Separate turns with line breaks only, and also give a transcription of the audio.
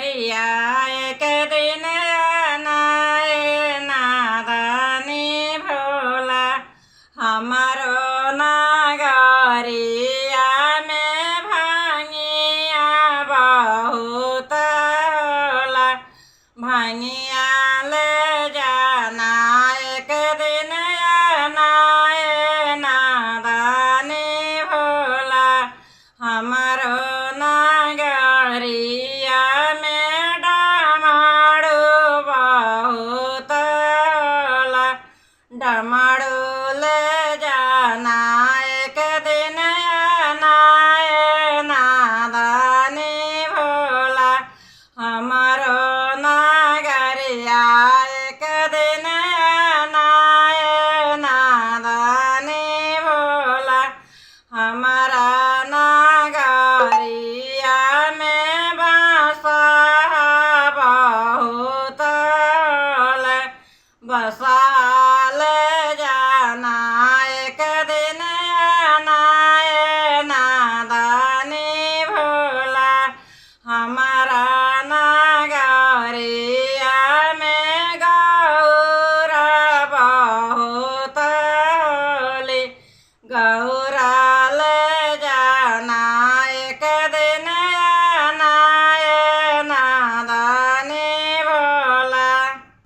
रिया एक दिन आनाए नादानी भोला हमारो नागरिया में भांगिया बहुत होला भांगिया ले जाना एक दिन आनाए नादानी भोला हमारो नागरिया में डमाड़ू बहुत होला डमाड़ू ले जाना एक दिन आनाए नादानी भोला हमारो नागरिया एक दिन आनाए नादानी भोला हमारा नागरिया में बासा बहुत होला बस